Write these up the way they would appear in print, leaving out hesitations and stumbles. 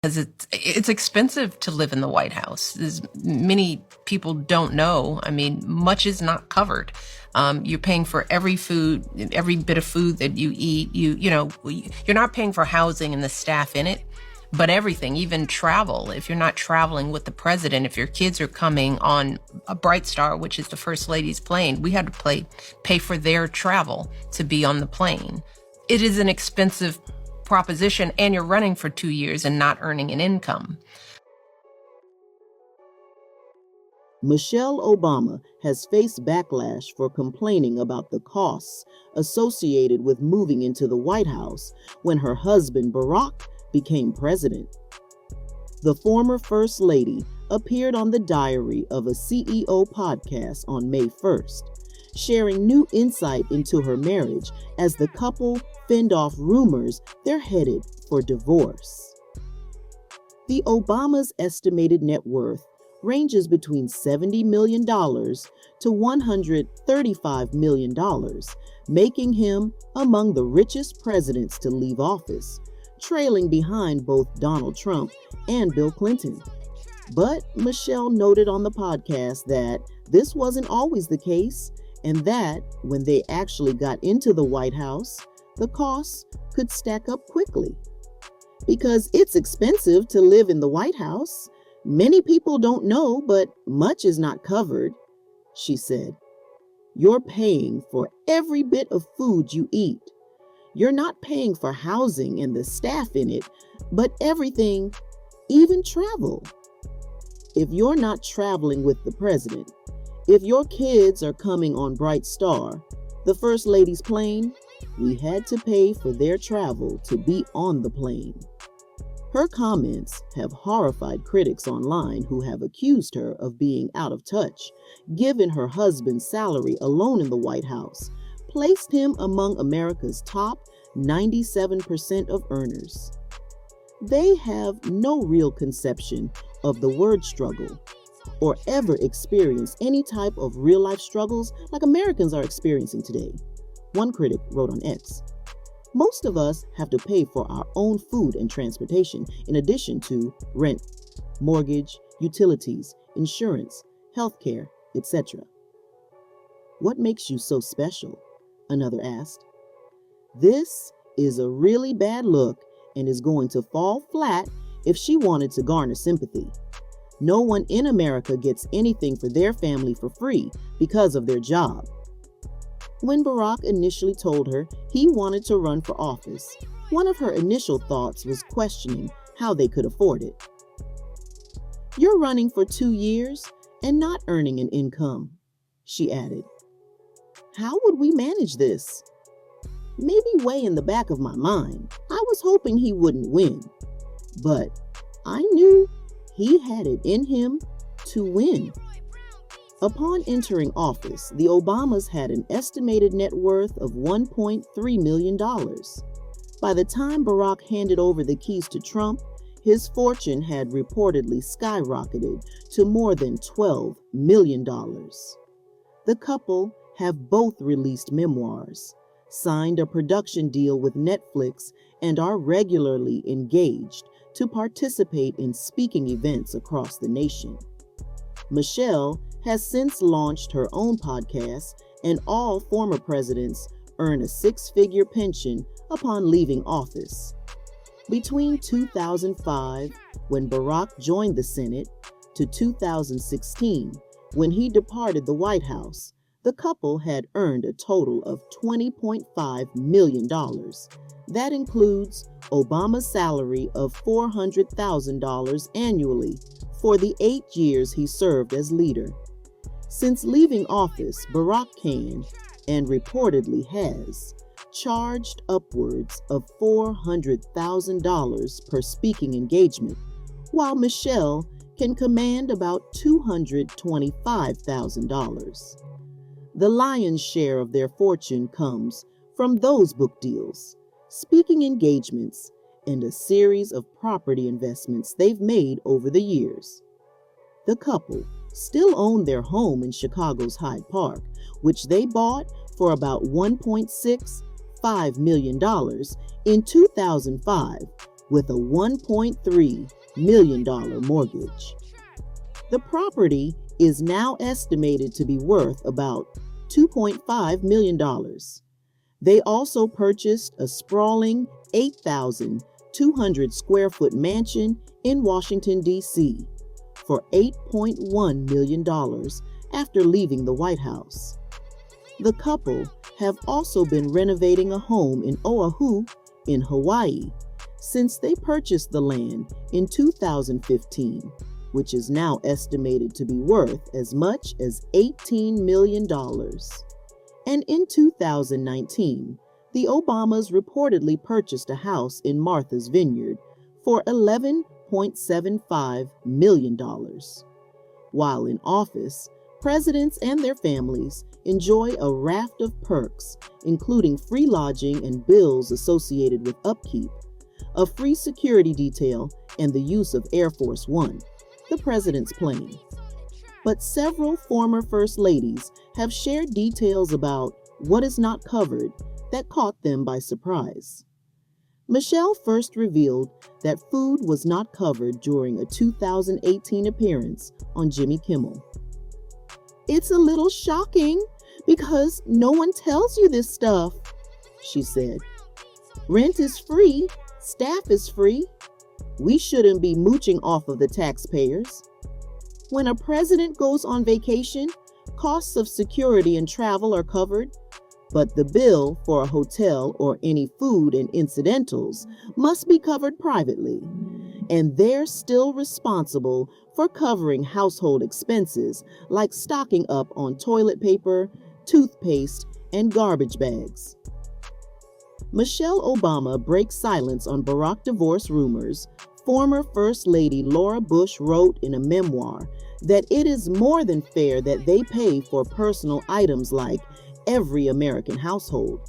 Because it's expensive to live in the White House. As many people don't know. I mean, much is not covered. You're paying for every bit of food that you eat. You're not paying for housing and the staff in it, but everything, even travel. If you're not traveling with the president, if your kids are coming on a Bright Star, which is the First Lady's plane, we had to pay for their travel to be on the plane. It is an expensive proposition, and you're running for 2 years and not earning an income. Michelle Obama has faced backlash for complaining about the costs associated with moving into the White House when her husband Barack became president. The former First Lady appeared on the Diary of a CEO podcast on May 1st, sharing new insight into her marriage as the couple fend off rumors they're headed for divorce. The Obamas' estimated net worth ranges between $70 million to $135 million, making him among the richest presidents to leave office, trailing behind both Donald Trump and Bill Clinton. But Michelle noted on the podcast that this wasn't always the case, and that when they actually got into the White House, the costs could stack up quickly. Because it's expensive to live in the White House. Many people don't know, but much is not covered, she said. You're paying for every bit of food you eat. You're not paying for housing and the staff in it, but everything, even travel. If you're not traveling with the president, if your kids are coming on Bright Star, the First Lady's plane, we had to pay for their travel to be on the plane. Her comments have horrified critics online who have accused her of being out of touch, given her husband's salary alone in the White House placed him among America's top 97% of earners. They have no real conception of the word struggle or ever experienced any type of real-life struggles like Americans are experiencing today. One critic wrote on X, "Most of us have to pay for our own food and transportation in addition to rent, mortgage, utilities, insurance, healthcare, etc. What makes you so special?" another asked. This is a really bad look and is going to fall flat if she wanted to garner sympathy. No one in America gets anything for their family for free because of their job. When Barack initially told her he wanted to run for office, one of her initial thoughts was questioning how they could afford it. "You're running for 2 years and not earning an income," she added. "How would we manage this?" Maybe way in the back of my mind, I was hoping he wouldn't win, but I knew he had it in him to win. Upon entering office, the Obamas had an estimated net worth of $1.3 million. By the time Barack handed over the keys to Trump, his fortune had reportedly skyrocketed to more than $12 million. The couple have both released memoirs, signed a production deal with Netflix, and are regularly engaged to participate in speaking events across the nation. Michelle has since launched her own podcast, and all former presidents earn a 6-figure pension upon leaving office. Between 2005, when Barack joined the Senate, to 2016, when he departed the White House, the couple had earned a total of $20.5 million. That includes Obama's salary of $400,000 annually for the 8 years he served as leader. Since leaving office, Barack can, and reportedly has, charged upwards of $400,000 per speaking engagement, while Michelle can command about $225,000. The lion's share of their fortune comes from those book deals, speaking engagements, and a series of property investments they've made over the years. The couple still own their home in Chicago's Hyde Park, which they bought for about $1.65 million in 2005 with a $1.3 million mortgage. The property is now estimated to be worth about $2.5 million. They also purchased a sprawling 8,200 square foot mansion in Washington, D.C. for $8.1 million after leaving the White House. The couple have also been renovating a home in Oahu, in Hawaii, since they purchased the land in 2015, which is now estimated to be worth as much as $18 million. And in 2019, the Obamas reportedly purchased a house in Martha's Vineyard for $11.75 million. While in office, presidents and their families enjoy a raft of perks, including free lodging and bills associated with upkeep, a free security detail, and the use of Air Force One, the president's plane. But several former first ladies have shared details about what is not covered that caught them by surprise. Michelle first revealed that food was not covered during a 2018 appearance on Jimmy Kimmel. "It's a little shocking because no one tells you this stuff," she said. "Rent is free, staff is free. We shouldn't be mooching off of the taxpayers. When a president goes on vacation, costs of security and travel are covered, but the bill for a hotel or any food and incidentals must be covered privately, and they're still responsible for covering household expenses like stocking up on toilet paper, toothpaste, and garbage bags." Michelle Obama breaks silence on Barack divorce rumors. Former First Lady Laura Bush wrote in a memoir that it is more than fair that they pay for personal items like every American household.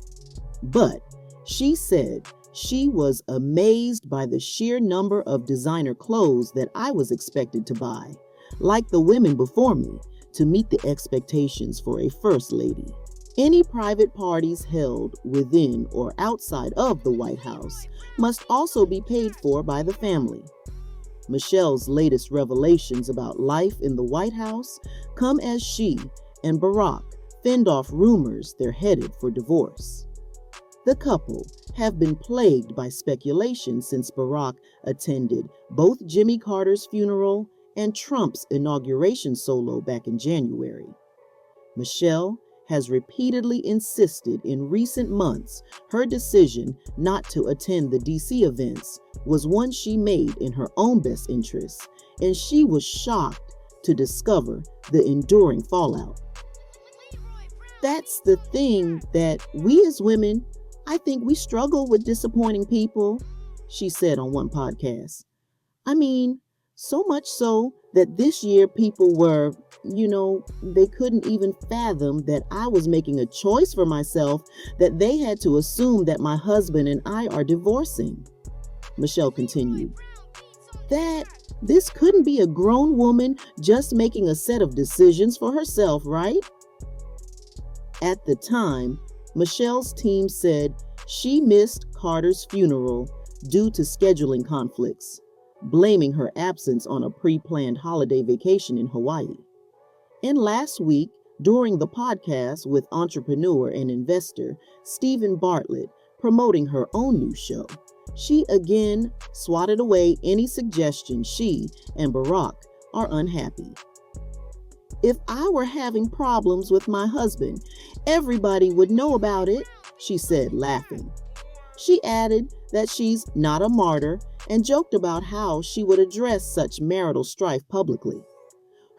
But she said she was amazed by the sheer number of designer clothes that I was expected to buy, like the women before me, to meet the expectations for a First Lady. Any private parties held within or outside of the White House must also be paid for by the family. Michelle's latest revelations about life in the White House come as she and Barack fend off rumors they're headed for divorce. The couple have been plagued by speculation since Barack attended both Jimmy Carter's funeral and Trump's inauguration solo back in January. Michelle has repeatedly insisted in recent months her decision not to attend the DC events was one she made in her own best interests, and she was shocked to discover the enduring fallout. That's the thing that we as women, I think we struggle with disappointing people, she said on one podcast. I mean, so much so that this year people were, they couldn't even fathom that I was making a choice for myself, that they had to assume that my husband and I are divorcing. Michelle continued, that this couldn't be a grown woman just making a set of decisions for herself, right? At the time, Michelle's team said she missed Carter's funeral due to scheduling conflicts, blaming her absence on a pre-planned holiday vacation in Hawaii. And last week, during the podcast with entrepreneur and investor Stephen Bartlett promoting her own new show, she again swatted away any suggestion she and Barack are unhappy. If I were having problems with my husband, everybody would know about it, she said, laughing. She added that she's not a martyr and joked about how she would address such marital strife publicly.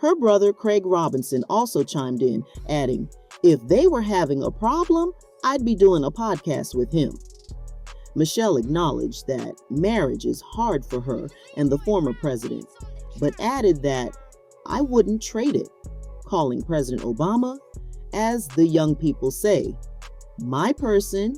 Her brother, Craig Robinson, also chimed in, adding, if they were having a problem, I'd be doing a podcast with him. Michelle acknowledged that marriage is hard for her and the former president, but added that I wouldn't trade it, calling President Obama, as the young people say, my person